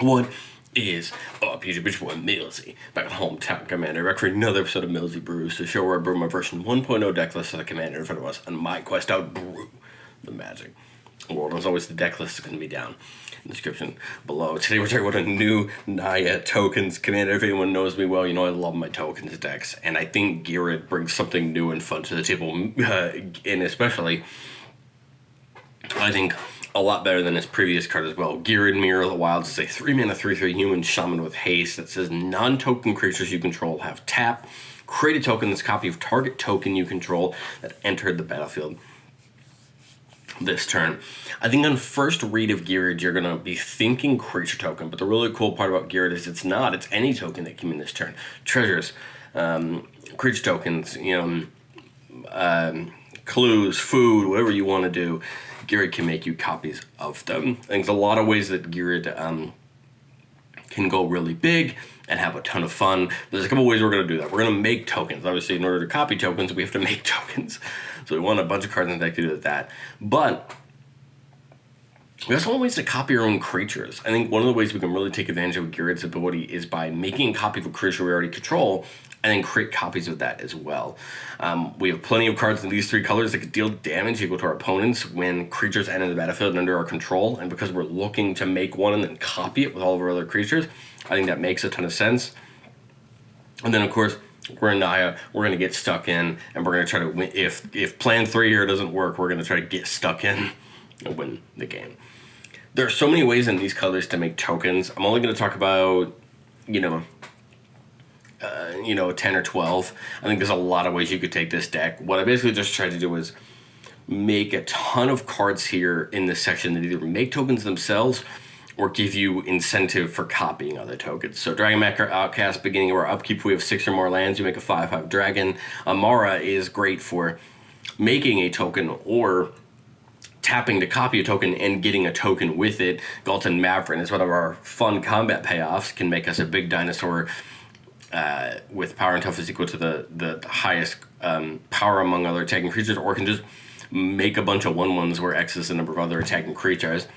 What is up, YouTube? It's your boy Millsy, back at Hometown Commander, back for another episode of Millsy Brews, the show where I brew my version 1.0 deck list of the Commander in front of us on my quest out brew the magic world. As always, the deck list is going to be down in the description below. Today we're talking about a new Naya tokens Commander. If anyone knows me well, you know I love my tokens decks, and I think Ghired brings something new and fun to the table, and especially, I think, a lot better than his previous card as well. Ghired Mirror of the Wilds is a 3-mana 3/3 human shaman with haste that says non-token creatures you control have tap. Create a token that's a copy of target token you control that entered the battlefield this turn. I think on first read of Ghired, you're going to be thinking creature token, but the really cool part about Ghired is it's not. It's any token that came in this turn. Treasures, creature tokens, clues, food, whatever you want to do. Ghired can make you copies of them. I think there's a lot of ways that Ghired can go really big and have a ton of fun. There's a couple ways we're going to do that. We're going to make tokens. Obviously, in order to copy tokens, we have to make tokens. So we want a bunch of cards in the deck to do that. But we also want ways to copy our own creatures. I think one of the ways we can really take advantage of Ghired's ability is by making a copy of a creature we already control and then create copies of that as well. We have plenty of cards in these three colors that could deal damage equal to our opponents when creatures enter the battlefield and under our control. And because we're looking to make one and then copy it with all of our other creatures, I think that makes a ton of sense. And then, of course, we're in Naya. We're going to get stuck in, and we're going to try to win. If plan 3 here doesn't work, we're going to try to get stuck in and win the game. There are so many ways in these colors to make tokens. I'm only going to talk about, 10 or 12. I think there's a lot of ways you could take this deck. What I basically just tried to do is make a ton of cards here in this section that either make tokens themselves or give you incentive for copying other tokens. So Dragonmaker Outcast, beginning of our upkeep, we have 6 or more lands, you make a 5/5 dragon. Amara is great for making a token or tapping to copy a token and getting a token with it. Galton Mavrin is one of our fun combat payoffs, can make us a big dinosaur with power and toughness equal to the highest power among other attacking creatures, or can just make a bunch of 1/1s where X is the number of other attacking creatures.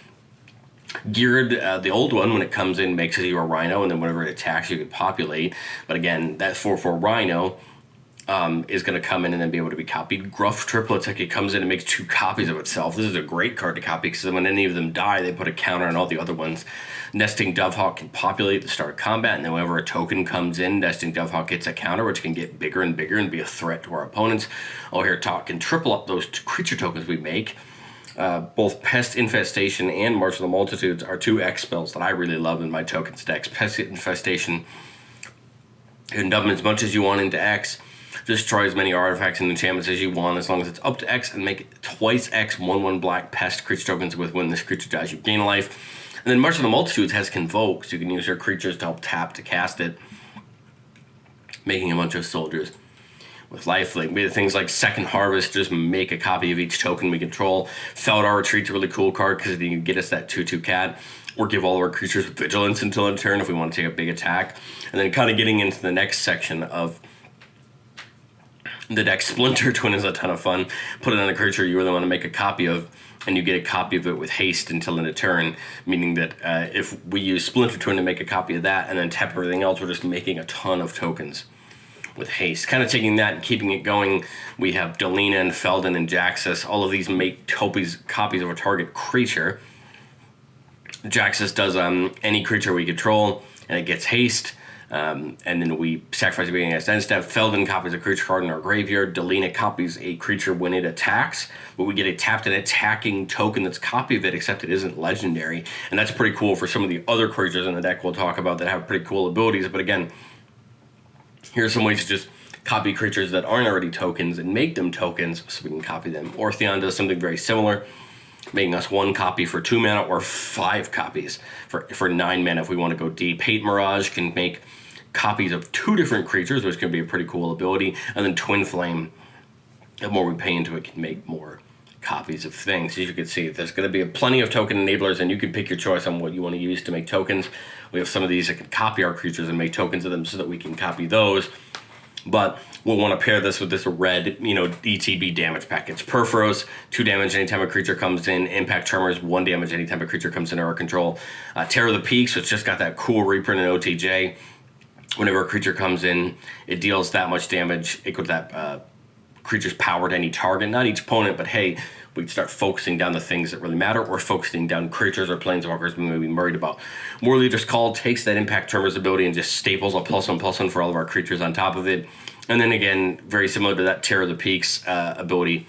Ghired, the old one, when it comes in, makes you a rhino, and then whenever it attacks, you can populate. But again, that 4/4 rhino is going to come in and then be able to be copied. Gruff Triplets, like it comes in and makes 2 copies of itself. This is a great card to copy because when any of them die, they put a counter on all the other ones. Nesting Dovehawk can populate at the start of combat, and then whenever a token comes in, Nesting Dovehawk gets a counter, which can get bigger and bigger and be a threat to our opponents. Oh, here, Talk can triple up those creature tokens we make. Both Pest Infestation and March of the Multitudes are 2 X spells that I really love in my tokens decks. Pest Infestation, you can dump them as much as you want into X. Destroy as many artifacts and enchantments as you want, as long as it's up to X, and make it twice X 1/1 black pest creature tokens with when this creature dies, you gain life. And then March of the Multitudes has Convoke, so you can use your creatures to help tap to cast it, making a bunch of soldiers with lifelink. We have things like Second Harvest, just make a copy of each token we control. Feldar Retreat's a really cool card because you can get us that 2/2 cat, or give all of our creatures vigilance until end turn if we want to take a big attack. And then kind of getting into the next section of the deck, Splinter Twin is a ton of fun. Put it on a creature you really want to make a copy of, and you get a copy of it with haste until end of turn, meaning that if we use Splinter Twin to make a copy of that and then tap everything else, we're just making a ton of tokens with haste. Kind of taking that and keeping it going, we have Delina and Felden and Jaxus. All of these make copies of a target creature. Jaxus does any creature we control, and it gets haste. And then we sacrifice it beginning as end step. Felden copies a creature card in our graveyard. Delina copies a creature when it attacks, but we get a tapped and attacking token that's a copy of it, except it isn't legendary. And that's pretty cool for some of the other creatures in the deck we'll talk about that have pretty cool abilities. But again, here's some ways to just copy creatures that aren't already tokens and make them tokens so we can copy them. Ortheon does something very similar, making us 1 copy for 2 mana or 5 copies for 9 mana if we want to go deep. Hate Mirage can make copies of 2 different creatures, which can be a pretty cool ability. And then Twin Flame, the more we pay into it, can make more copies of things. As you can see, there's going to be plenty of token enablers, and you can pick your choice on what you want to use to make tokens. We have some of these that can copy our creatures and make tokens of them so that we can copy those. But we'll want to pair this with this red, ETB damage package. Perforos, 2 damage anytime a creature comes in. Impact Tremors, 1 damage anytime a creature comes into our control. Terror of the Peaks, which just got that cool reprint in OTJ. Whenever a creature comes in, it deals that much damage equal to that creature's power to any target. Not each opponent, but hey, we can start focusing down the things that really matter, or focusing down creatures or planeswalkers we may be worried about. War Leader's Call takes that Impact Tremors ability and just staples a +1/+1 for all of our creatures on top of it. And then again, very similar to that Terror of the Peaks ability,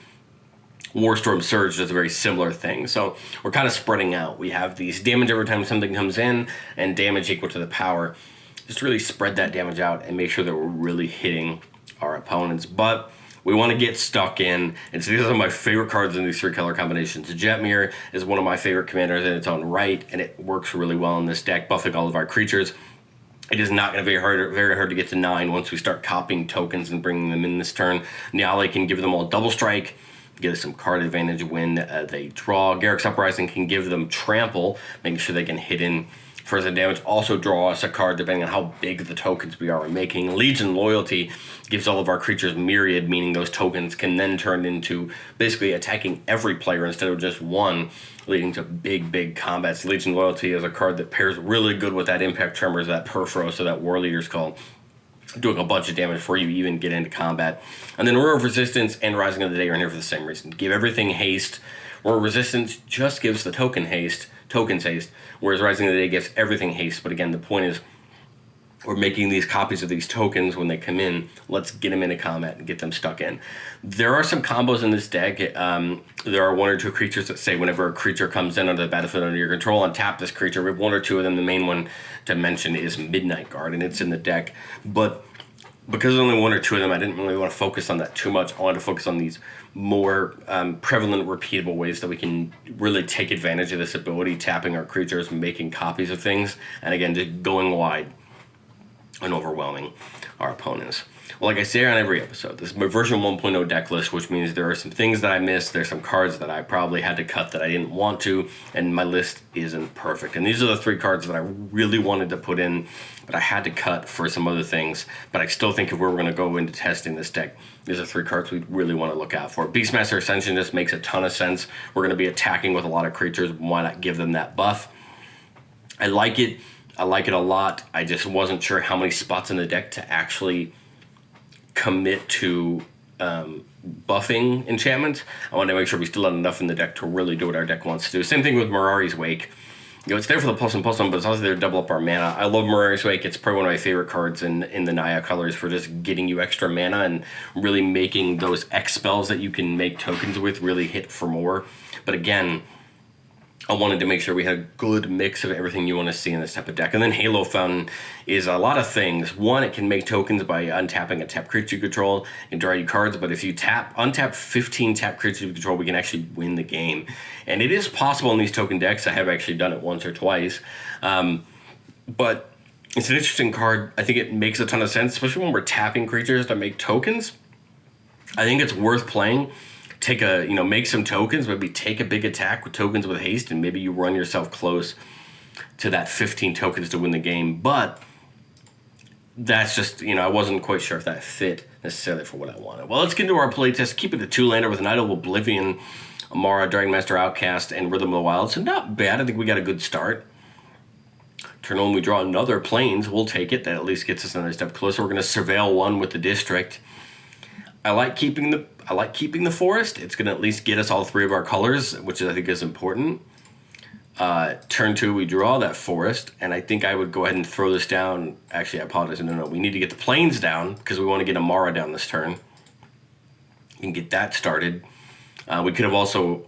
Warstorm Surge does a very similar thing. So we're kind of spreading out. We have these damage every time something comes in, and damage equal to the power. Just really spread that damage out and make sure that we're really hitting our opponents. But we want to get stuck in, and so these are my favorite cards in these 3 color combinations. Jetmir is one of my favorite commanders in its own right, and it works really well in this deck, buffing all of our creatures. It is not going to be very hard to get to 9 once we start copying tokens and bringing them in this turn. Naya can give them all double strike, get us some card advantage when they draw. Garruk's Uprising can give them trample, making sure they can hit in for the damage. Also draw us a card depending on how big the tokens we are making. Legion Loyalty gives all of our creatures myriad, meaning those tokens can then turn into basically attacking every player instead of just one, leading to big combats. Legion Loyalty is a card that pairs really good with that Impact Tremors, that Perforos, so that War Leader's Call, doing a bunch of damage before you even get into combat. And then Roar of Resistance and Rising of the Day are in here for the same reason. Give everything haste. Roar of Resistance just gives the tokens haste, whereas Rising of the Day gives everything haste. But again, the point is, we're making these copies of these tokens when they come in. Let's get them into combat and get them stuck in. There are some combos in this deck. There are 1 or 2 creatures that say whenever a creature comes in onto the battlefield under your control, untap this creature. We have 1 or 2 of them. The main one to mention is Midnight Guard, and it's in the deck. But because there's only 1 or 2 of them, I didn't really want to focus on that too much. I wanted to focus on these more prevalent, repeatable ways that we can really take advantage of this ability, tapping our creatures, making copies of things, and again, just going wide and overwhelming our opponents. Well, like I say on every episode, this is my version 1.0 deck list, which means there are some things that I missed, there's some cards that I probably had to cut that I didn't want to, and my list isn't perfect. And these are the 3 cards that I really wanted to put in, but I had to cut for some other things. But I still think if we were going to go into testing this deck, these are 3 cards we really want to look out for. Beastmaster Ascension just makes a ton of sense. We're going to be attacking with a lot of creatures. Why not give them that buff? I like it. I like it a lot. I just wasn't sure how many spots in the deck to actually commit to buffing enchantments. I wanted to make sure we still had enough in the deck to really do what our deck wants to do. Same thing with Mirari's Wake. It's there for the +1/+1, but it's also there to double up our mana. I love Mirari's Wake. It's probably one of my favorite cards in the Naya colors for just getting you extra mana and really making those X spells that you can make tokens with really hit for more. But again, I wanted to make sure we had a good mix of everything you want to see in this type of deck. And then Halo Fountain is a lot of things. One, it can make tokens by untapping a tap creature you control and draw you cards. But if you untap 15 tap creatures you control, we can actually win the game. And it is possible in these token decks. I have actually done it once or twice. But it's an interesting card. I think it makes a ton of sense, especially when we're tapping creatures to make tokens. I think it's worth playing. Make some tokens, maybe take a big attack with tokens with haste, and maybe you run yourself close to that 15 tokens to win the game. But that's just, I wasn't quite sure if that fit necessarily for what I wanted. Well, let's get into our playtest. Keep it a 2-lander with an Idol of Oblivion, Amara, Dragonmaster Outcast, and Rhythm of the Wild. So not bad. I think we got a good start. Turn on, we draw another Plains. We'll take it. That at least gets us another step closer. We're going to surveil 1 with the District. I like keeping the forest. It's going to at least get us all 3 of our colors, which I think is important. Turn 2, we draw that forest, and I think I would go ahead and throw this down. Actually, I apologize. No. We need to get the Plains down because we want to get Amara down this turn and get that started. We could have also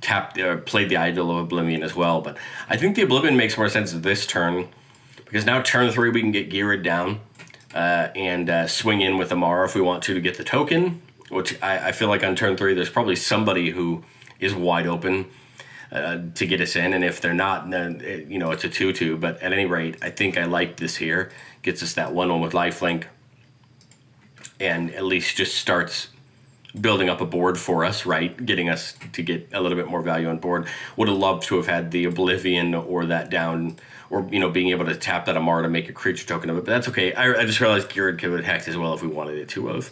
played the Idol of Oblivion as well, but I think the Oblivion makes more sense this turn because now turn 3 we can get Ghired down. And swing in with Amara if we want to get the token, which I feel like on turn 3 there's probably somebody who is wide open to get us in, and if they're not, then it's a 2/2. But at any rate, I think I like this here. Gets us that 1/1 with lifelink, and at least just starts building up a board for us, right? Getting us to get a little bit more value on board. Would have loved to have had the Oblivion or that down, or, you know, being able to tap that Amara to make a creature token of it, but that's okay. I just realized Ghired could have hacked as well if we wanted it to have.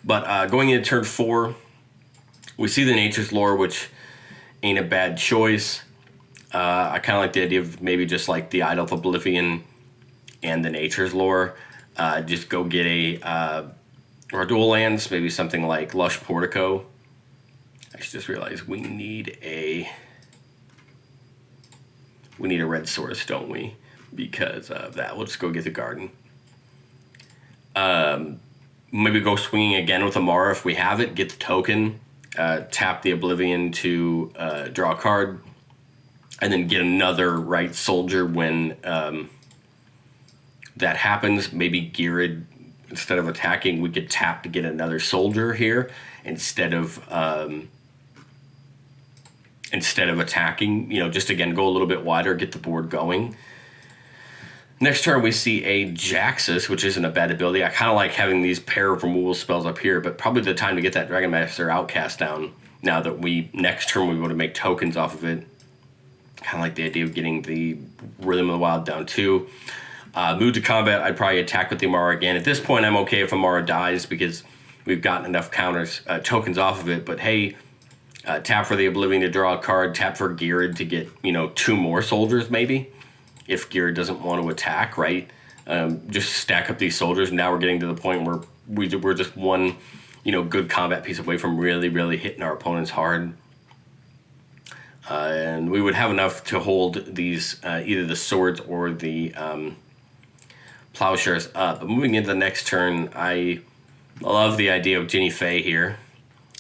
But going into turn 4, we see the Nature's Lore, which ain't a bad choice. I kind of like the idea of maybe just like the Idol of Oblivion and the Nature's Lore. Just go get or dual lands, maybe something like Lush Portico. I just realized we need a red source, don't we? Because of that. We'll just go get the garden. Maybe go swinging again with Amara if we have it. Get the token. Tap the Oblivion to draw a card. And then get another right soldier when that happens. Maybe Ghired, instead of attacking, we could tap to get another soldier here instead of attacking. You know, just again go a little bit wider, get the board going. Next turn we see a Jaxus, which isn't a bad ability. I kind of like having these pair of removal spells up here, but probably the time to get that Dragon Master Outcast down. Now that next turn we want to make tokens off of it. Kind of like the idea of getting the Rhythm of the Wild down too. Move to combat, I'd probably attack with the Amara again. At this point, I'm okay if Amara dies because we've gotten enough tokens off of it. But hey, tap for the Oblivion to draw a card, tap for Ghired to get, you know, 2 more soldiers maybe, if Ghired doesn't want to attack, right? Just stack up these soldiers. Now we're getting to the point where we're just one, you know, good combat piece away from really, really hitting our opponents hard. And we would have enough to hold these, either the swords or the plowshares up. But moving into the next turn, I love the idea of Ginny Fey here,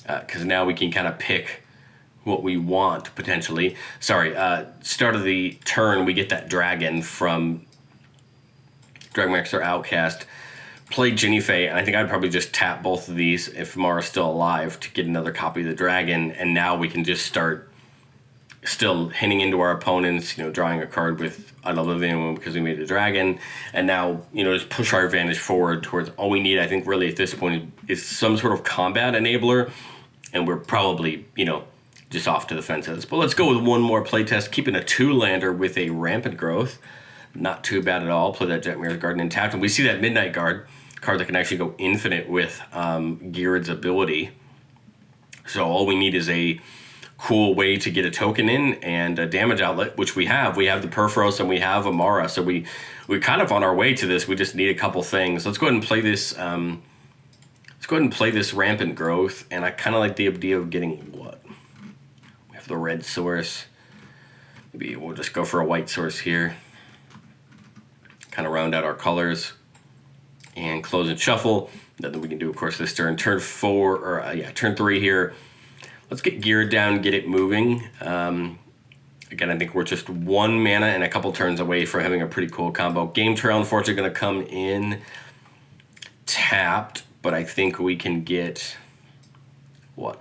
because now we can kind of pick what we want, potentially. Sorry, start of the turn, we get that dragon from Dragon Master Outcast. Play Ginny Fey, and I think I'd probably just tap both of these if Mara's still alive to get another copy of the dragon, and now we can just start still hitting into our opponents, you know, drawing a card with an Oblivion because we made a dragon, and now, you know, just push our advantage forward towards all we need, I think, really at this point is some sort of combat enabler, and we're probably, you know, just off to the fences. But let's go with one more playtest, keeping a 2-lander with a Rampant Growth. Not too bad at all. Play that Jetmir's Garden intact, and we see that Midnight Guard card that can actually go infinite with Ghired's ability. So all we need is a cool way to get a token in and a damage outlet, which we have. We have the Perforos and we have Amara, so we're kind of on our way to this. We just need a couple things. Let's go ahead and play this. Rampant Growth, and I kind of like the idea of getting what? We have the red source. Maybe we'll just go for a white source here. Kind of round out our colors and close and shuffle. Nothing we can do, of course, this turn. Turn 3 here. Let's get Ghired down, get it moving. Again, I think we're just 1 mana and a couple turns away from having a pretty cool combo. Game Trail, unfortunately, going to come in tapped, but I think we can get,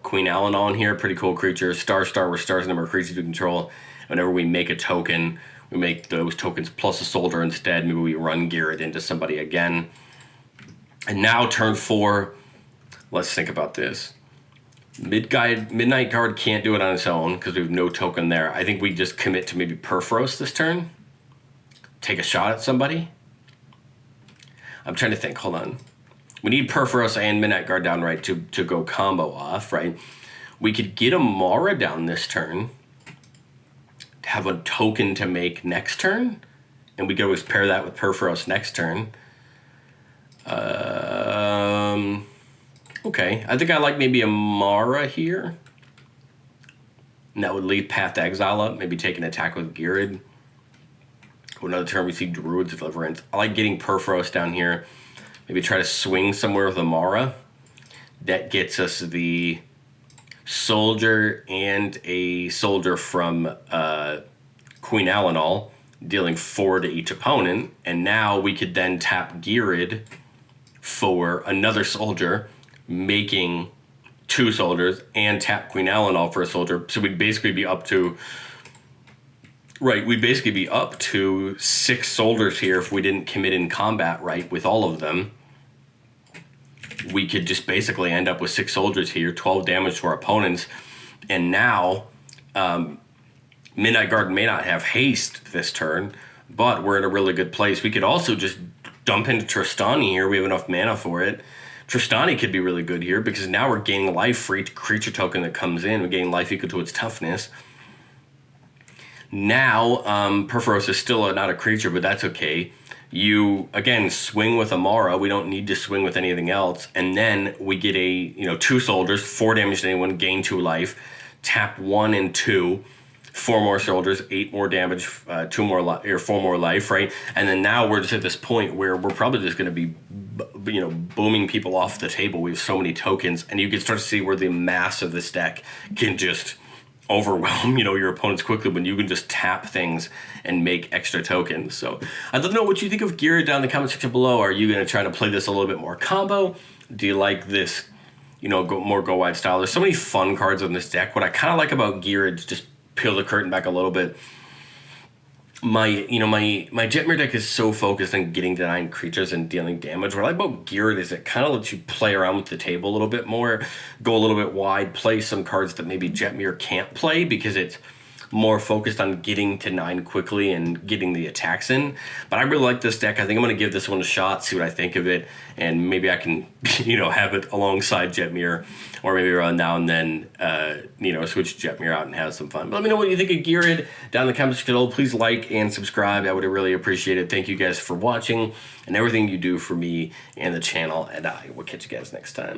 Queen Alanol here, pretty cool creature. Star, where star's the number of creatures we control. Whenever we make a token, we make those tokens plus a soldier instead. Maybe we run Ghired into somebody again. And now turn 4, let's think about this. Midnight Guard can't do it on its own because we have no token there. I think we just commit to maybe Perforos this turn. Take a shot at somebody. I'm trying to think. Hold on. We need Perforos and Midnight Guard down, right, to go combo off, right? We could get Amara down this turn to have a token to make next turn, and we could always pair that with Perforos next turn. Okay, I think I like maybe Amara here. And that would leave Path to Exile up, maybe take an attack with Ghired. Another turn we see Druid's Deliverance. I like getting Perforos down here. Maybe try to swing somewhere with Amara. That gets us the soldier and a soldier from Queen Alanol, dealing 4 to each opponent. And now we could then tap Ghired for another soldier, making 2 soldiers, and tap Queen Alanol for a soldier. So we'd basically be up to, we'd basically be up to 6 soldiers here if we didn't commit in combat, right, with all of them. we could just basically end up with 6 soldiers here, 12 damage to our opponents. And now, Midnight Guard may not have haste this turn, but we're in a really good place. We could also just dump into Tristani here. We have enough mana for it. Tristani could be really good here because now we're gaining life for each creature token that comes in. We're gaining life equal to its toughness. Now, Perforos is still not a creature, but that's okay. You, again, swing with Amara. We don't need to swing with anything else. And then we get a, 2 soldiers, 4 damage to anyone, gain 2 life. Tap 1 and 2. 4 more soldiers, 8 more damage, 2 more or 4 more life, right? And then now we're just at this point where we're probably just going to be, booming people off the table. We have so many tokens, and you can start to see where the mass of this deck can just overwhelm, your opponents quickly when you can just tap things and make extra tokens. So I'd love to know what you think of Ghired down in the comment section below. Are you going to try to play this a little bit more combo? Do you like this, go wide style? There's so many fun cards on this deck. What I kind of like about Ghired, just peel the curtain back a little bit. My Jetmir deck is so focused on getting to 9 creatures and dealing damage. What I like about Ghired is it kind of lets you play around with the table a little bit more, go a little bit wide, play some cards that maybe Jetmir can't play because it's more focused on getting to 9 quickly and getting the attacks in. But I really like this deck. I think I'm going to give this one a shot, see what I think of it, and maybe I can, have it alongside Jetmir, or maybe around now and then, switch Jetmir out and have some fun. But let me know what you think of Ghired down in the comments below. Please like and subscribe. I would really appreciate it. Thank you guys for watching and everything you do for me and the channel, and I will catch you guys next time.